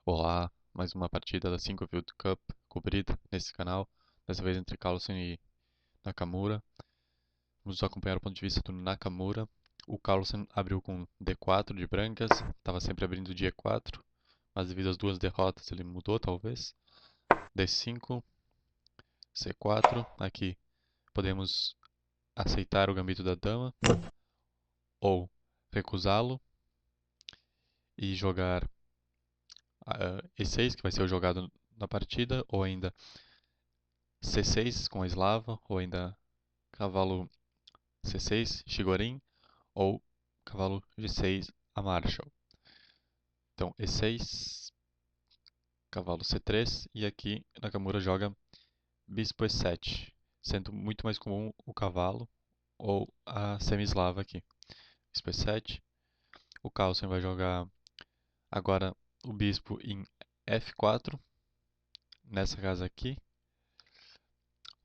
Olá, mais uma partida da 5 Field Cup cobrida nesse canal, dessa vez entre Carlsen e Nakamura. Vamos acompanhar o ponto de vista do Nakamura. O Carlsen abriu com D4 de brancas, estava sempre abrindo de E4, mas devido às duas derrotas ele mudou talvez. D5, C4, aqui podemos aceitar o gambito da dama ou recusá-lo e jogar E6, que vai ser o jogado na partida, ou ainda C6 com a eslava, ou ainda cavalo C6, Shigorin, ou cavalo G6, a Marshall. Então, E6, cavalo C3, e aqui Nakamura joga bispo E7, sendo muito mais comum o cavalo ou a semi-eslava aqui. Bispo E7, o Carlsen vai jogar agora o bispo em F4, nessa casa aqui,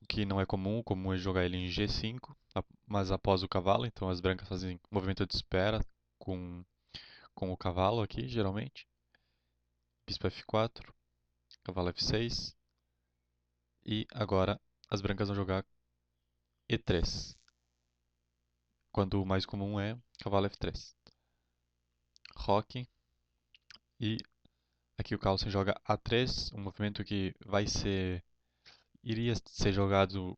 o que não é comum, o comum é jogar ele em G5, mas após o cavalo, então as brancas fazem movimento de espera com o cavalo aqui, geralmente. Bispo F4, cavalo F6, e agora as brancas vão jogar E3, quando o mais comum é cavalo F3. Roque, e aqui o Carlsen joga A3, um movimento que iria ser jogado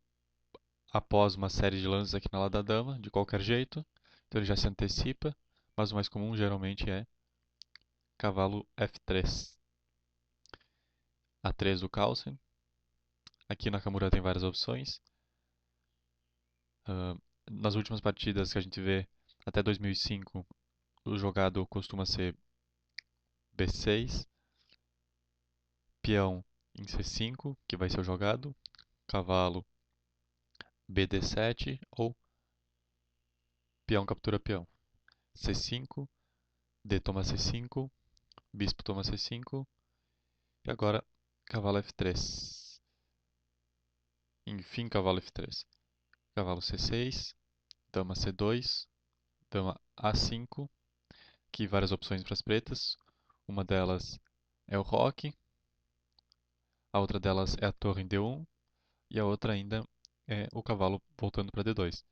após uma série de lances aqui na ala da dama, de qualquer jeito, então ele já se antecipa, mas o mais comum geralmente é cavalo F3. A3 do Carlsen, aqui na Nakamura tem várias opções. Nas últimas partidas que a gente vê, até 2005, o jogado costuma ser B6, peão em C5, que vai ser o jogado, cavalo BD7 ou peão captura peão. C5, D toma C5, bispo toma C5 e agora cavalo F3. Enfim, cavalo F3. Cavalo C6, dama C2, dama A5, aqui várias opções para as pretas. Uma delas é o roque, a outra delas é a torre em D1 e a outra ainda é o cavalo voltando para D2.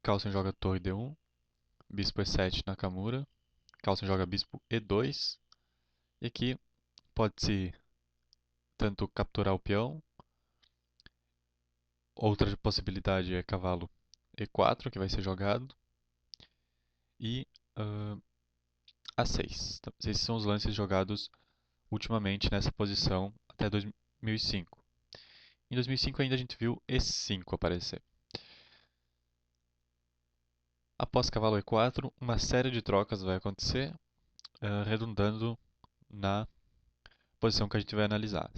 Carlsen joga torre D1, bispo E7 Nakamura, Carlsen joga bispo E2, e aqui pode-se tanto capturar o peão, outra possibilidade é cavalo E4, que vai ser jogado, e A6. Então, esses são os lances jogados ultimamente nessa posição até 2005. Em 2005 ainda a gente viu E5 aparecer. Após cavalo E4, uma série de trocas vai acontecer, redundando na posição que a gente vai analisar.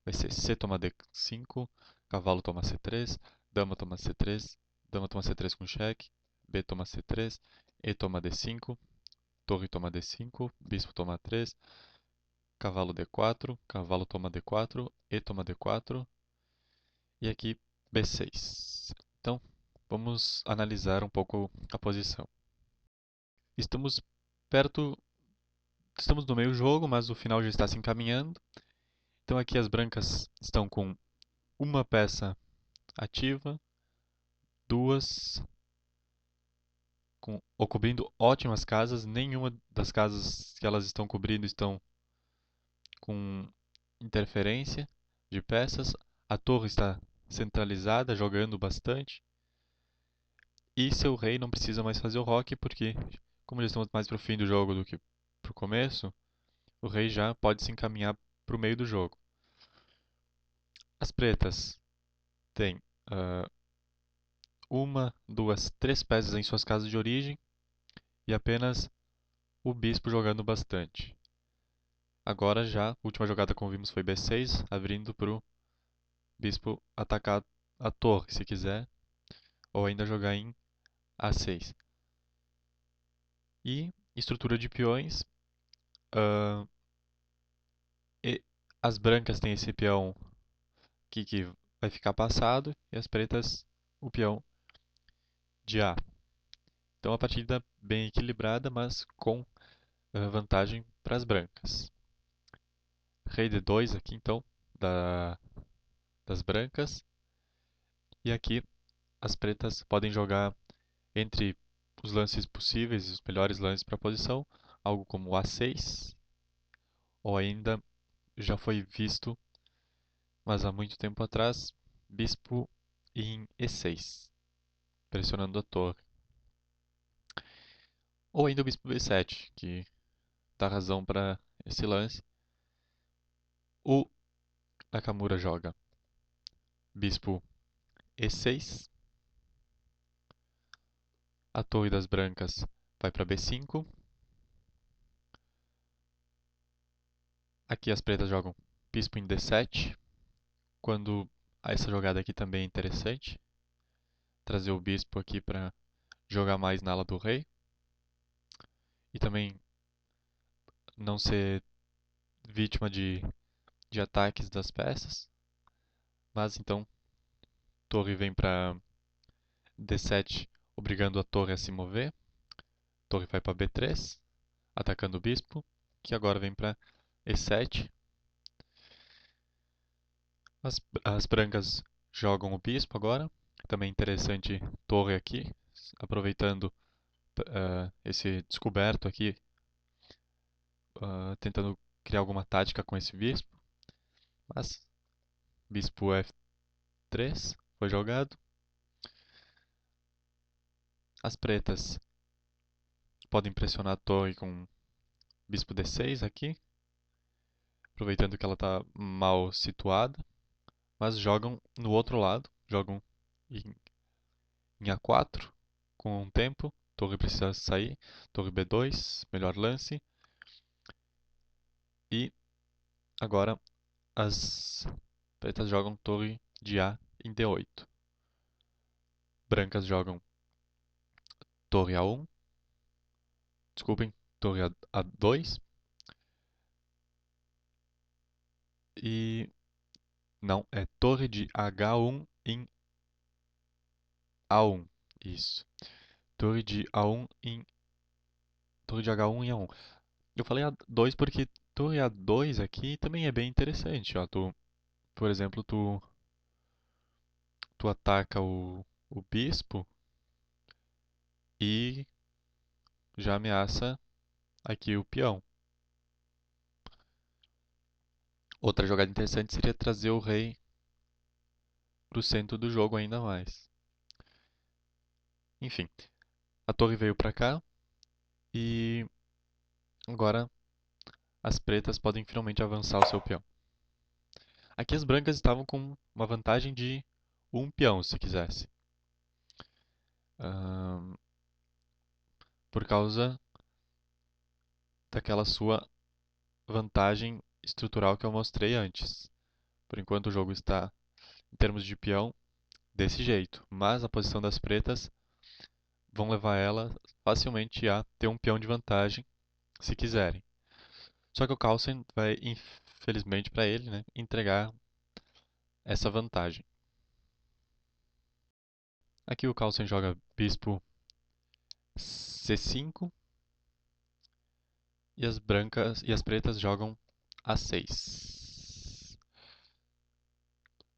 Vai ser C toma D5, cavalo toma C3, dama toma C3, dama toma C3 com cheque, B toma C3, E toma D5, torre toma D5, bispo toma 3, cavalo D4, cavalo toma D4, E toma D4 e aqui B6. Então, vamos analisar um pouco a posição. Estamos perto, estamos no meio do jogo, mas o final já está se encaminhando. Então aqui as brancas estão com uma peça ativa, duas cobrindo ótimas casas. Nenhuma das casas que elas estão cobrindo estão com interferência de peças. A torre está centralizada, jogando bastante. E seu rei não precisa mais fazer o roque, porque, como já estamos mais para o fim do jogo do que para o começo, o rei já pode se encaminhar para o meio do jogo. As pretas têm uma, duas, três peças em suas casas de origem e apenas o bispo jogando bastante. Agora já, a última jogada como vimos foi B6, abrindo para o bispo atacar a torre, se quiser, ou ainda jogar em A6. E estrutura de peões, uh, e as brancas têm esse peão aqui que vai ficar passado, e as pretas o peão de A. Então a partida bem equilibrada, mas com vantagem para as brancas. Rei D2 aqui então, da, das brancas. E aqui as pretas podem jogar entre os lances possíveis, os melhores lances para a posição, algo como A6, ou ainda já foi visto, mas há muito tempo atrás, bispo em E6, pressionando a torre. Ou ainda o bispo B7, que dá razão para esse lance. O Nakamura joga bispo E6, a torre das brancas vai para B5. Aqui as pretas jogam bispo em D7, quando essa jogada aqui também é interessante. Trazer o bispo aqui para jogar mais na ala do rei. E também não ser vítima de ataques das peças. Mas então, torre vem para D7, obrigando a torre a se mover. Torre vai para B3, atacando o bispo, que agora vem para E7. As brancas jogam o bispo agora. Também interessante torre aqui, aproveitando esse descoberto aqui, tentando criar alguma tática com esse bispo. Mas bispo F3 foi jogado. As pretas podem pressionar a torre com bispo D6 aqui, aproveitando que ela está mal situada. Mas jogam no outro lado, jogam em, em A4 com um tempo. Torre precisa sair. Torre B2, melhor lance. E agora as pretas jogam torre de A em D8. Brancas jogam torre A1. Desculpem, torre A2. E não, é torre de H1 em A1. Isso. Torre de A1 em torre de H1 em A1. Eu falei A2 porque torre A2 aqui também é bem interessante, ó. Por exemplo, tu ataca o bispo e já ameaça aqui o peão. Outra jogada interessante seria trazer o rei para o centro do jogo ainda mais. Enfim, a torre veio para cá e agora as pretas podem finalmente avançar o seu peão. Aqui as brancas estavam com uma vantagem de um peão, se quisesse. Por causa daquela sua vantagem estrutural que eu mostrei antes. Por enquanto o jogo está, em termos de peão, desse jeito. Mas a posição das pretas vão levar ela facilmente a ter um peão de vantagem, se quiserem. Só que o Carlsen vai, infelizmente para ele, né, entregar essa vantagem. Aqui o Carlsen joga bispo C5 e as brancas e as pretas jogam A6.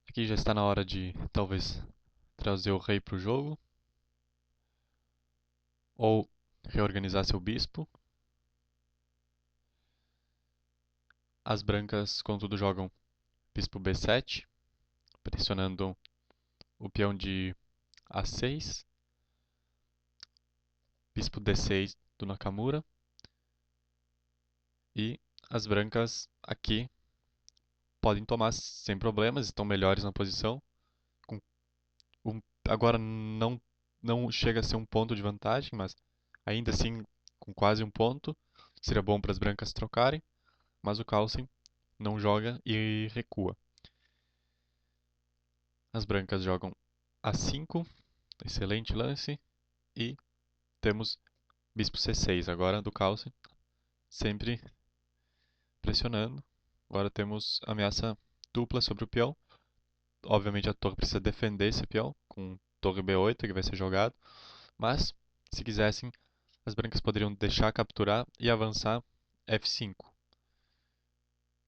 Aqui já está na hora de talvez trazer o rei para o jogo ou reorganizar seu bispo. As brancas, contudo, jogam bispo B7, pressionando o peão de A6, bispo D6 do Nakamura. E as brancas aqui podem tomar sem problemas, estão melhores na posição. Com agora não chega a ser um ponto de vantagem, mas ainda assim com quase um ponto. Seria bom para as brancas trocarem, mas o Carlsen não joga e recua. As brancas jogam A5, excelente lance, e temos bispo C6 agora do Carlsen, sempre pressionando. Agora temos ameaça dupla sobre o peão. Obviamente a torre precisa defender esse peão com torre B8 que vai ser jogado, mas se quisessem as brancas poderiam deixar capturar e avançar F5,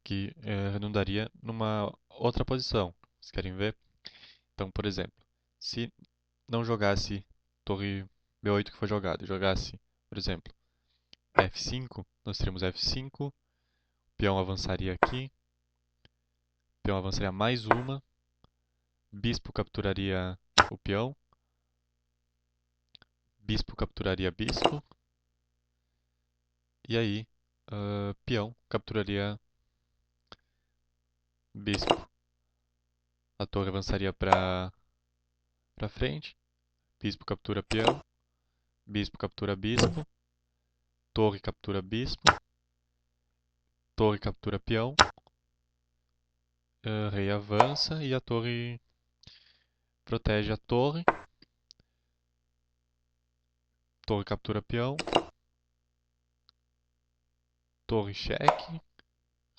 que redundaria numa outra posição. Vocês querem ver? Então, por exemplo, se não jogasse torre B8 que foi jogado, e jogasse, por exemplo, F5, nós teríamos F5, peão avançaria aqui, peão avançaria mais uma, bispo capturaria o peão, bispo capturaria bispo, e aí peão capturaria bispo. A torre avançaria para frente, bispo captura peão, bispo captura bispo, torre captura bispo, torre captura peão, rei avança e a torre protege a torre, torre captura peão, torre cheque,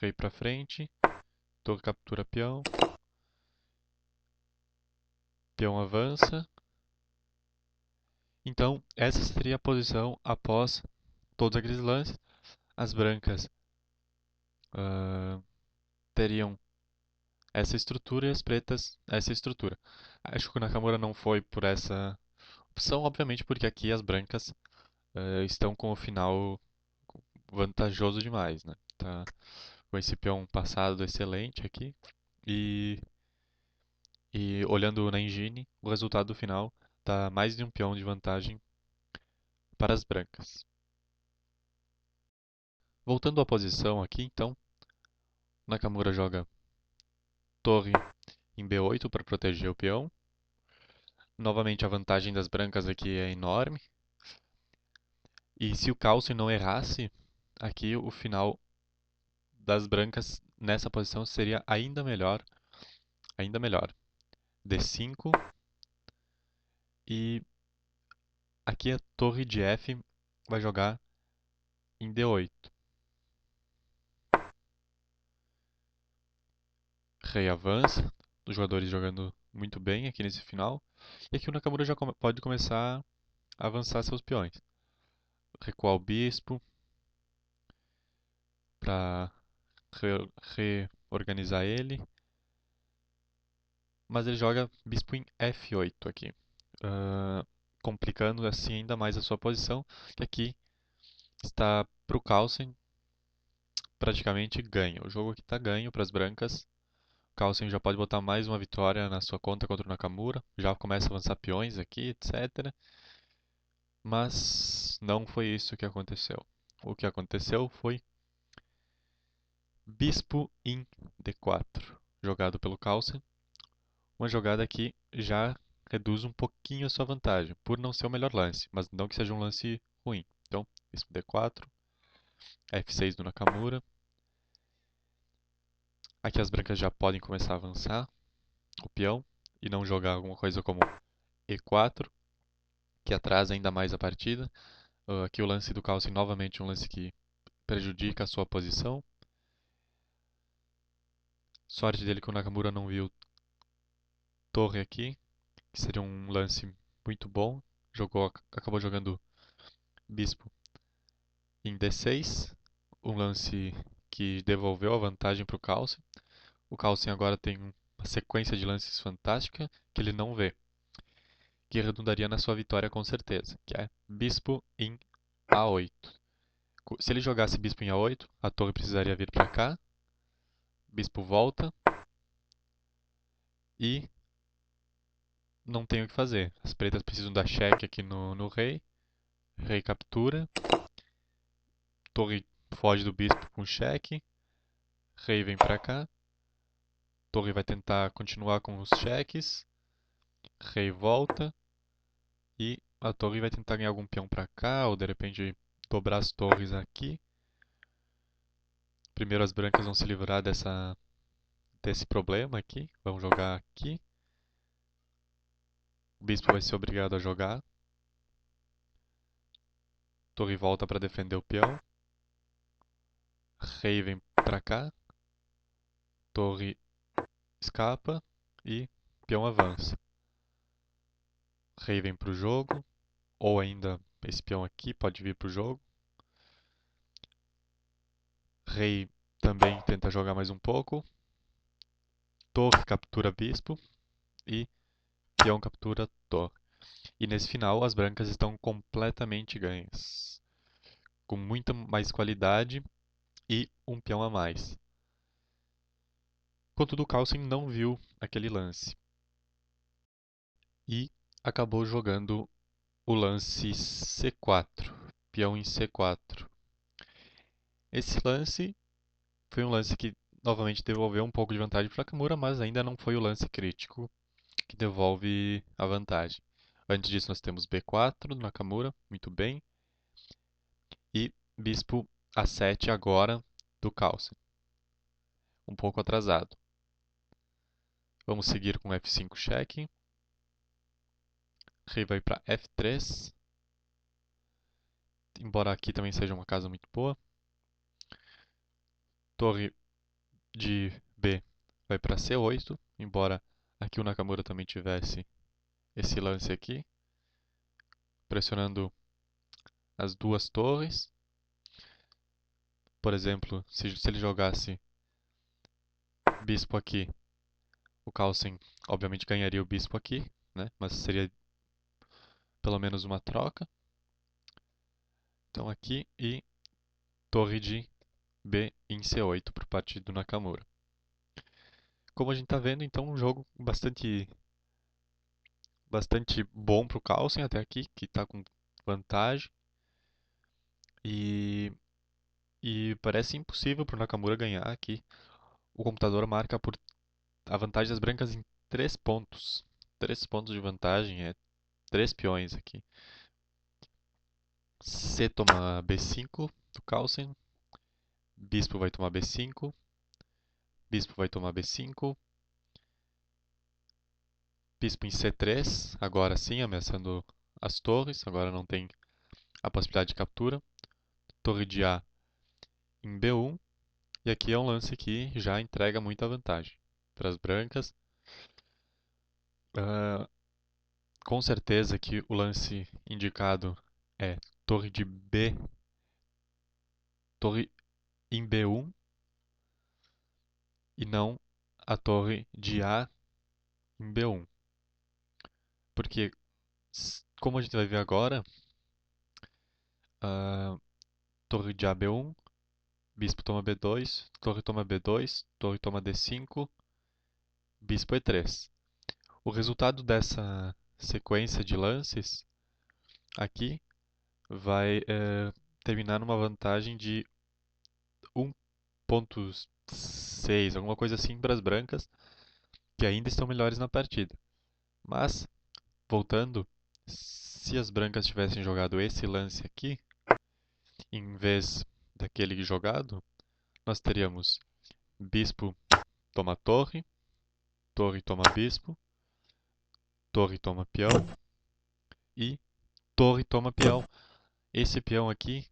rei para frente, torre captura peão, peão avança. Então, essa seria a posição após todos aqueles lances. As brancas teriam essa estrutura e as pretas essa estrutura. Acho que o Nakamura não foi por essa opção, obviamente, porque aqui as brancas estão com o final vantajoso demais, né? Tá com esse peão passado excelente aqui. E, e olhando na engine, o resultado final dá mais de um peão de vantagem para as brancas. Voltando à posição aqui, então, Nakamura joga torre em B8 para proteger o peão. Novamente, a vantagem das brancas aqui é enorme. E se o Calcio não errasse, aqui o final das brancas nessa posição seria ainda melhor. Ainda melhor. D5. E aqui a torre de F vai jogar em D8. Rei avança. Os jogadores jogando muito bem aqui nesse final. E aqui o Nakamura já pode começar a avançar seus peões. Recuar o bispo para reorganizar ele. Mas ele joga bispo em F8 aqui, complicando assim ainda mais a sua posição, que aqui está para o Carlsen praticamente ganho. O jogo aqui está ganho para as brancas. O Carlsen já pode botar mais uma vitória na sua conta contra o Nakamura, já começa a avançar peões aqui, etc. Mas não foi isso que aconteceu. O que aconteceu foi bispo em D4, jogado pelo Carlsen. Uma jogada que já reduz um pouquinho a sua vantagem, por não ser o melhor lance, mas não que seja um lance ruim. Então, bispo D4, F6 do Nakamura. Aqui as brancas já podem começar a avançar o peão e não jogar alguma coisa como E4, que atrasa ainda mais a partida. Aqui o lance do Carlsen novamente um lance que prejudica a sua posição. Sorte dele que o Nakamura não viu torre aqui, que seria um lance muito bom. Acabou jogando bispo em D6, um lance que devolveu a vantagem para o Carlsen. O Carlsen agora tem uma sequência de lances fantástica que ele não vê, que redundaria na sua vitória com certeza, que é bispo em A8. Se ele jogasse bispo em A8, a torre precisaria vir para cá, bispo volta e não tem o que fazer. As pretas precisam dar cheque aqui no rei, rei captura, torre foge do bispo com cheque, rei vem para cá, torre vai tentar continuar com os cheques, rei volta e a torre vai tentar ganhar algum peão para cá ou de repente dobrar as torres aqui. Primeiro as brancas vão se livrar desse problema aqui, vão jogar aqui. O bispo vai ser obrigado a jogar. Torre volta para defender o peão. Rei vem para cá. Torre escapa e peão avança. Rei vem para o jogo, ou ainda esse peão aqui pode vir para o jogo. Rei também tenta jogar mais um pouco. Torre captura bispo e peão captura torre. E nesse final as brancas estão completamente ganhas, com muita mais qualidade e um peão a mais. Contudo, o Carlsen não viu aquele lance e acabou jogando o lance C4, peão em C4. Esse lance foi um lance que novamente devolveu um pouco de vantagem para Nakamura, mas ainda não foi o lance crítico que devolve a vantagem. Antes disso, nós temos B4 do Nakamura, muito bem, e bispo A7 agora do Carlsen, um pouco atrasado. Vamos seguir com F5 cheque. Rei vai para F3, embora aqui também seja uma casa muito boa. Torre de B vai para C8, embora aqui o Nakamura também tivesse esse lance aqui, pressionando as duas torres. Por exemplo, se ele jogasse bispo aqui, o Carlsen obviamente ganharia o bispo aqui, né? Mas seria pelo menos uma troca. Então aqui e torre de B em C8 para o partido do Nakamura. Como a gente está vendo, então um jogo bastante bom para o Carlsen até aqui, que está com vantagem. E, e parece impossível para o Nakamura ganhar aqui. O computador marca por a vantagem das brancas em 3 pontos. 3 pontos de vantagem, é 3 peões aqui. C toma B5 do Carlsen. Bispo vai tomar B5. Bispo vai tomar B5. Bispo em C3, agora sim, ameaçando as torres. Agora não tem a possibilidade de captura. Torre de A em B1. E aqui é um lance que já entrega muita vantagem para as brancas. Com certeza que o lance indicado é torre de B, torre em B1 e não a torre de A em B1. Porque, como a gente vai ver agora, torre de A B1, bispo toma B2, torre toma B2, torre toma D5, bispo E3. O resultado dessa sequência de lances aqui vai terminar numa vantagem de 1.6, alguma coisa assim para as brancas, que ainda estão melhores na partida. Mas, voltando, se as brancas tivessem jogado esse lance aqui, em vez daquele jogado, nós teríamos bispo toma torre, torre toma bispo, torre toma peão e torre toma peão. Esse peão aqui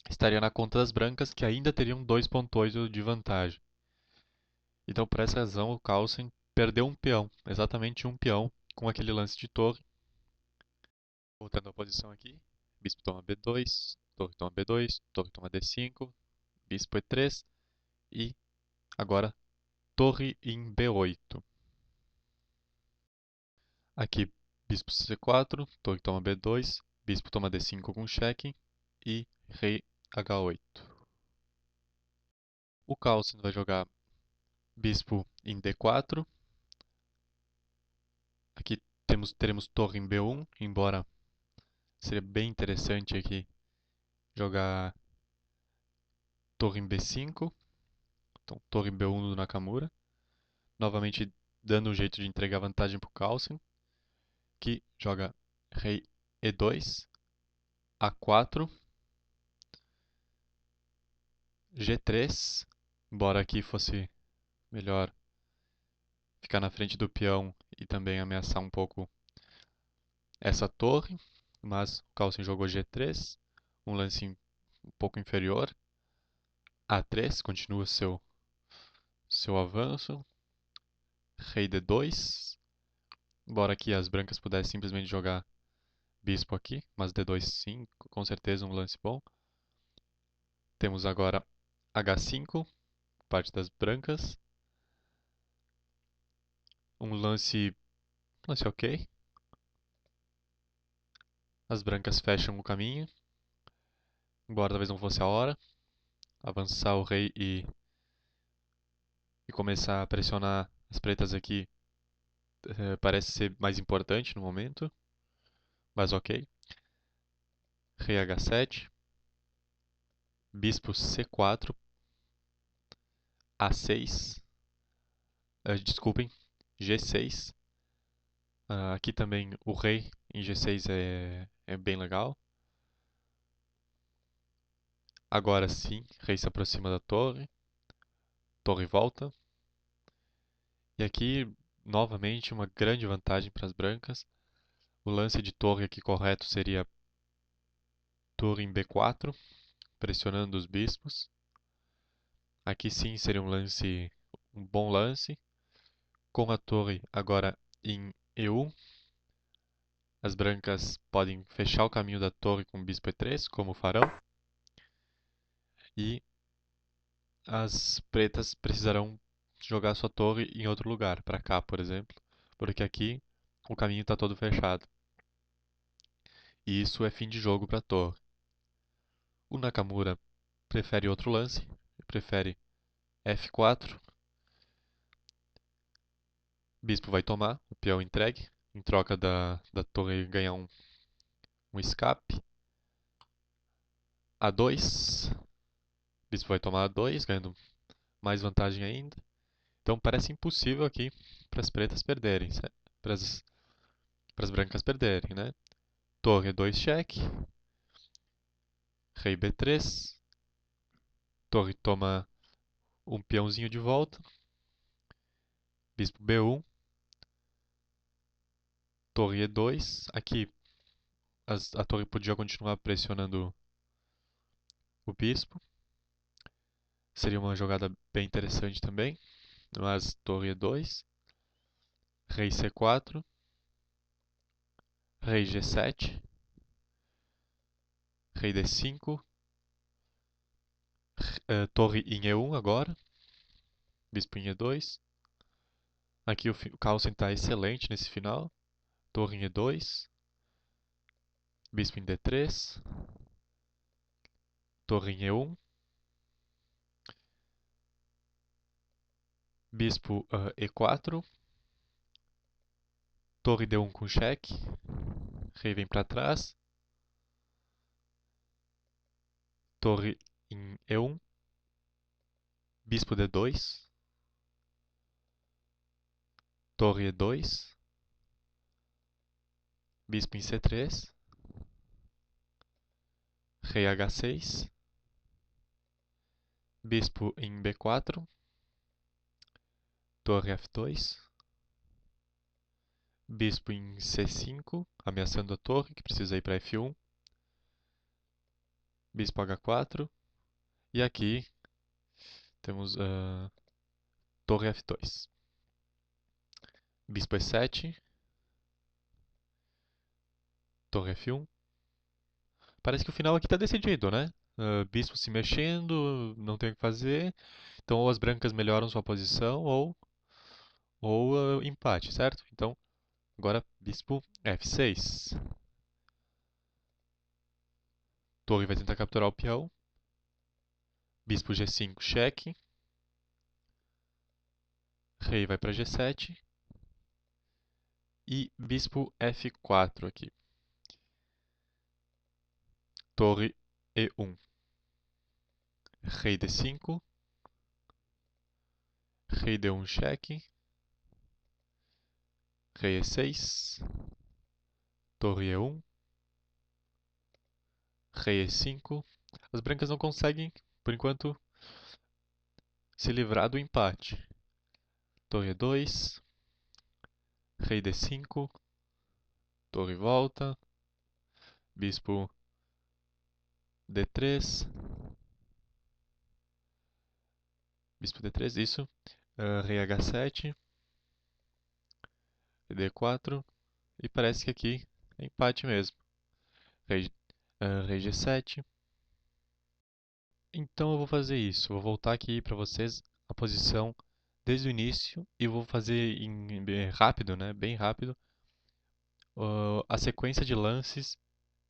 estaria na conta das brancas, que ainda teriam 2.8 de vantagem. Então, por essa razão, o Carlsen perdeu um peão, exatamente um peão, com aquele lance de torre. Voltando à posição aqui, bispo toma B2, torre toma B2, torre toma D5, bispo E3 e agora torre em B8. Aqui, bispo C4, torre toma B2, bispo toma D5 com cheque e rei H8. O Carlsen vai jogar bispo em D4. Aqui teremos torre em B1, embora seria bem interessante aqui jogar torre em B5. Então, torre em B1 do Nakamura. Novamente dando um jeito de entregar vantagem para o Carlsen, que joga rei E2, A4, G3, embora aqui fosse melhor ficar na frente do peão e também ameaçar um pouco essa torre, mas o Carlsen jogou G3, um lance um pouco inferior. A3 continua seu avanço. Rei D2, embora aqui as brancas pudessem simplesmente jogar bispo aqui, mas D2 sim, com certeza um lance bom. Temos agora H5, parte das brancas. Um lance ok. As brancas fecham o caminho, embora talvez não fosse a hora. Avançar o rei e começar a pressionar as pretas aqui parece ser mais importante no momento, mas ok. Rei H7, bispo C4, A6, desculpem, G6. Aqui também o rei em G6 é bem legal. Agora sim, rei se aproxima da torre, torre volta. E aqui, novamente, uma grande vantagem para as brancas. O lance de torre aqui correto seria torre em B4, pressionando os bispos. Aqui sim seria um bom lance. Com a torre agora em E1, as brancas podem fechar o caminho da torre com o bispo E3, como farão. E as pretas precisarão jogar sua torre em outro lugar, para cá, por exemplo, porque aqui o caminho está todo fechado. E isso é fim de jogo para a torre. O Nakamura prefere outro lance, prefere F4. Bispo vai tomar, o peão entregue, em troca da torre ganhar um escape. A2, bispo vai tomar A2, ganhando mais vantagem ainda. Então parece impossível aqui para as pretas perderem, para as brancas perderem, né? Torre 2 cheque, rei B3, torre toma um peãozinho de volta, bispo B1, torre E2. Aqui a torre podia continuar pressionando o bispo. Seria uma jogada bem interessante também. Mas torre E2, rei C4, rei G7, rei D5, torre em E1 agora, bispo em E2. Aqui o Carlsen está excelente nesse final. Torre em E2, bispo em D3, torre em E1, bispo E4, torre D1 com cheque, rei vem para trás, torre em E1, bispo D2, torre E2, bispo em C3, rei H6, bispo em B4, torre F2, bispo em C5, ameaçando a torre, que precisa ir para F1, bispo H4, e aqui temos torre F2, bispo E7, torre F1. Parece que o final aqui está decidido, né? Bispo se mexendo, não tem o que fazer. Então, ou as brancas melhoram sua posição, ou empate, certo? Então, agora bispo F6. Torre vai tentar capturar o peão. Bispo G5, cheque. Rei vai para G7. E bispo F4 aqui. Torre E1. Rei D5. Rei D1, cheque. Rei E6. Torre E1. Rei E5. As brancas não conseguem, por enquanto, se livrar do empate. Torre E2. Rei D5. Torre volta. Bispo D3. Bispo D3, isso. Rei H7. D4. E parece que aqui é empate mesmo. rei G7. Então eu vou fazer isso. Vou voltar aqui para vocês a posição desde o início e vou fazer rápido, né? Bem rápido, a sequência de lances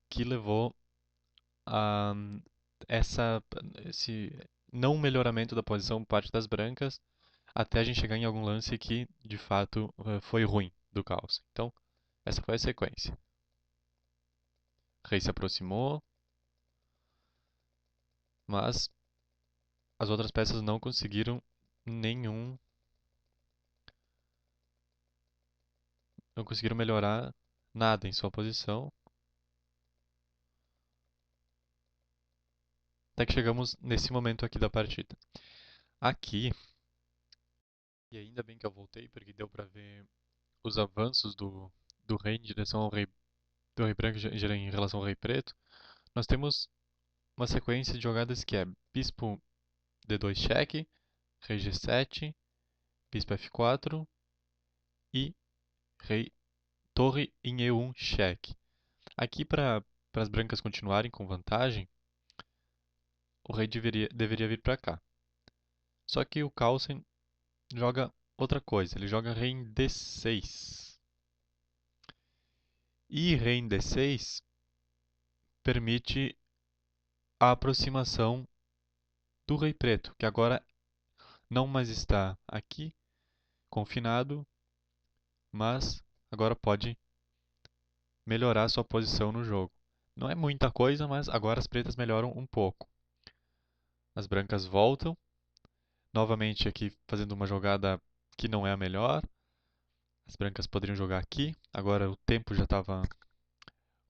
que levou a esse não melhoramento da posição por parte das brancas até a gente chegar em algum lance que de fato foi ruim do caos. Então, essa foi a sequência. Rei se aproximou, mas as outras peças não conseguiram nenhum. Não conseguiram melhorar nada em sua posição. Até que chegamos nesse momento aqui da partida. Aqui, e ainda bem que eu voltei, porque deu pra ver os avanços do rei em direção ao rei, do rei branco em relação ao rei preto. Nós temos uma sequência de jogadas que é bispo D2 cheque, rei G7, bispo F4 e rei torre em E1 cheque. Aqui para as brancas continuarem com vantagem, o rei deveria vir para cá. Só que o Carlsen joga outra coisa, ele joga rei em D6. E rei em D6 permite a aproximação do rei preto, que agora não mais está aqui, confinado, mas agora pode melhorar sua posição no jogo. Não é muita coisa, mas agora as pretas melhoram um pouco. As brancas voltam, novamente aqui fazendo uma jogada que não é a melhor. As brancas poderiam jogar aqui, agora o tempo já estava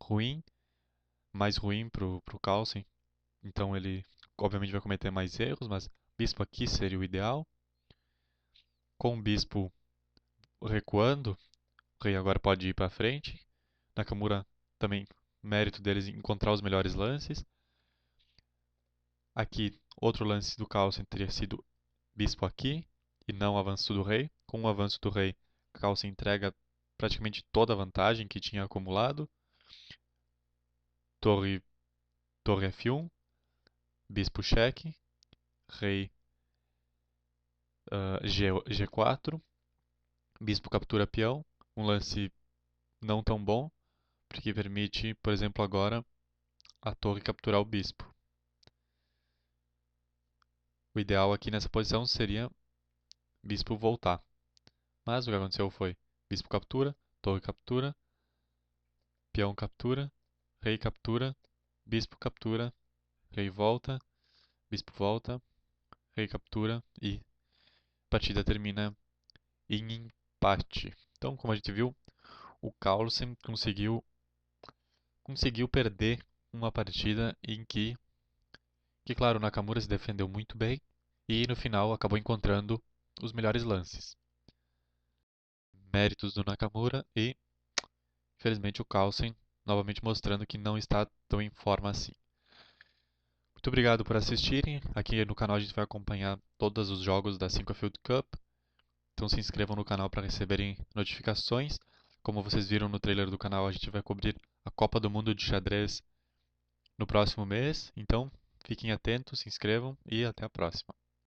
ruim, mais ruim para o Carlsen, então ele obviamente vai cometer mais erros, mas bispo aqui seria o ideal. Com o bispo recuando, o rei agora pode ir para frente. Nakamura também, mérito deles em encontrar os melhores lances. Aqui, outro lance do Carlsen teria sido bispo aqui e não avanço do rei. Com o avanço do rei, Carlsen entrega praticamente toda a vantagem que tinha acumulado. Torre, torre F1, bispo cheque, rei G4, bispo captura peão, um lance não tão bom, porque permite, por exemplo, agora a torre capturar o bispo. O ideal aqui nessa posição seria bispo voltar. Mas o que aconteceu foi bispo captura, torre captura, peão captura, rei captura, bispo captura, rei volta, bispo volta, rei captura e a partida termina em empate. Então, como a gente viu, o Carlsen conseguiu perder uma partida em que claro, o Nakamura se defendeu muito bem e no final acabou encontrando os melhores lances. Méritos do Nakamura e, infelizmente, o Carlsen novamente mostrando que não está tão em forma assim. Muito obrigado por assistirem. Aqui no canal a gente vai acompanhar todos os jogos da Sinquefield Cup. Então se inscrevam no canal para receberem notificações. Como vocês viram no trailer do canal, a gente vai cobrir a Copa do Mundo de Xadrez no próximo mês. Então fiquem atentos, se inscrevam e até a próxima.